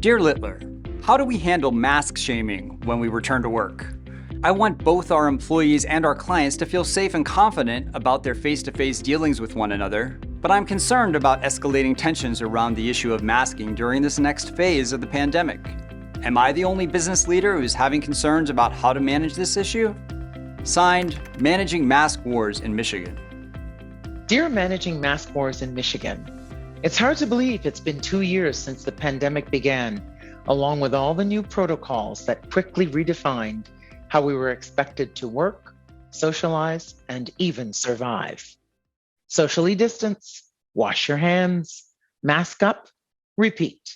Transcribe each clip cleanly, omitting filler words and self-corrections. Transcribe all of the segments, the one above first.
Dear Littler, how do we handle mask shaming when we return to work? I want both our employees and our clients to feel safe and confident about their face-to-face dealings with one another, but I'm concerned about escalating tensions around the issue of masking during this next phase of the pandemic. Am I the only business leader who's having concerns about how to manage this issue? Signed, Managing Mask Wars in Michigan. Dear Managing Mask Wars in Michigan, it's hard to believe it's been 2 years since the pandemic began, along with all the new protocols that quickly redefined how we were expected to work, socialize, and even survive. Socially distance, wash your hands, mask up, repeat.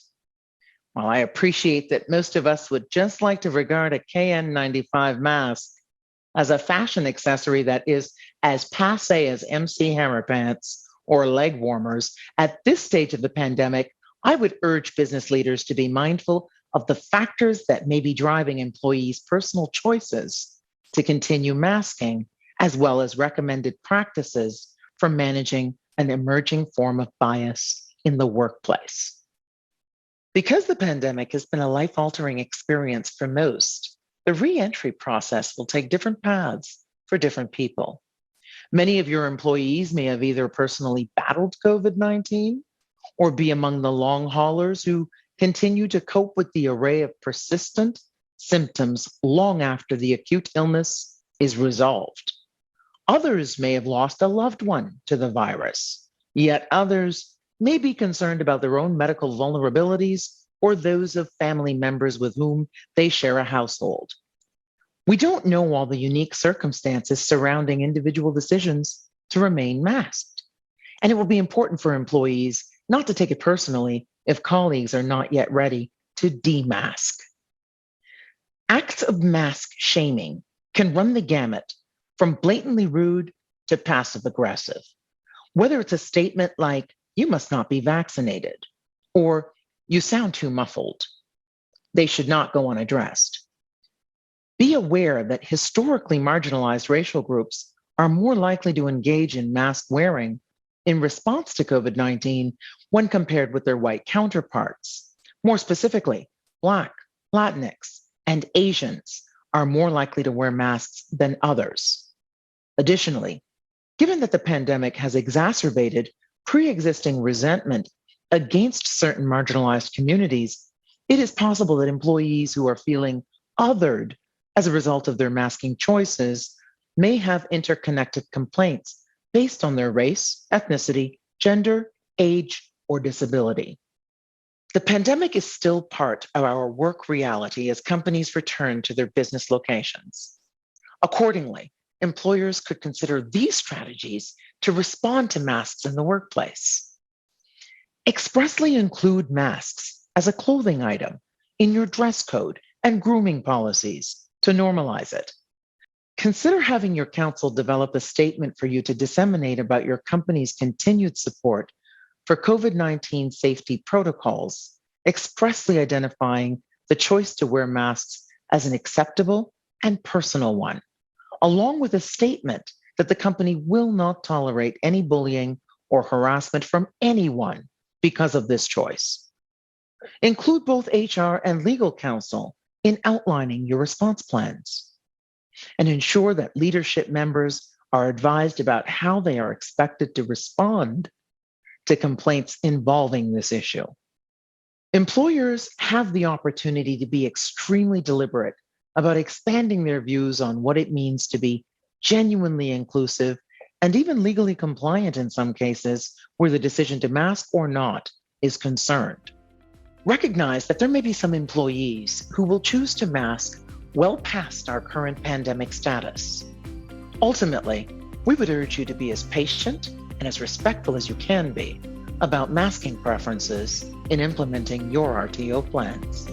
While I appreciate that most of us would just like to regard a KN95 mask as a fashion accessory that is as passé as MC Hammer pants or leg warmers, at this stage of the pandemic, I would urge business leaders to be mindful of the factors that may be driving employees' personal choices to continue masking, as well as recommended practices for managing an emerging form of bias in the workplace. Because the pandemic has been a life-altering experience for most, the re-entry process will take different paths for different people. Many of your employees may have either personally battled COVID-19 or be among the long haulers who continue to cope with the array of persistent symptoms long after the acute illness is resolved. Others may have lost a loved one to the virus, yet others may be concerned about their own medical vulnerabilities or those of family members with whom they share a household. We don't know all the unique circumstances surrounding individual decisions to remain masked, and it will be important for employees not to take it personally if colleagues are not yet ready to demask. Acts of mask shaming can run the gamut from blatantly rude to passive aggressive. Whether it's a statement like, "You must not be vaccinated," or "You sound too muffled," they should not go unaddressed. Be aware that historically marginalized racial groups are more likely to engage in mask wearing in response to COVID-19 when compared with their white counterparts. More specifically, Black, Latinx, and Asians are more likely to wear masks than others. Additionally, given that the pandemic has exacerbated pre-existing resentment against certain marginalized communities, it is possible that employees who are feeling othered as a result of their masking choices may have interconnected complaints based on their race, ethnicity, gender, age, or disability. The pandemic is still part of our work reality as companies return to their business locations. Accordingly, employers could consider these strategies to respond to masks in the workplace. Expressly include masks as a clothing item in your dress code and grooming policies to normalize it. Consider having your counsel develop a statement for you to disseminate about your company's continued support for COVID-19 safety protocols, expressly identifying the choice to wear masks as an acceptable and personal one, along with a statement that the company will not tolerate any bullying or harassment from anyone because of this choice. Include both HR and legal counsel in outlining your response plans, and ensure that leadership members are advised about how they are expected to respond to complaints involving this issue. Employers have the opportunity to be extremely deliberate about expanding their views on what it means to be genuinely inclusive and even legally compliant in some cases where the decision to mask or not is concerned. Recognize that there may be some employees who will choose to mask well past our current pandemic status. Ultimately, we would urge you to be as patient and as respectful as you can be about masking preferences in implementing your RTO plans.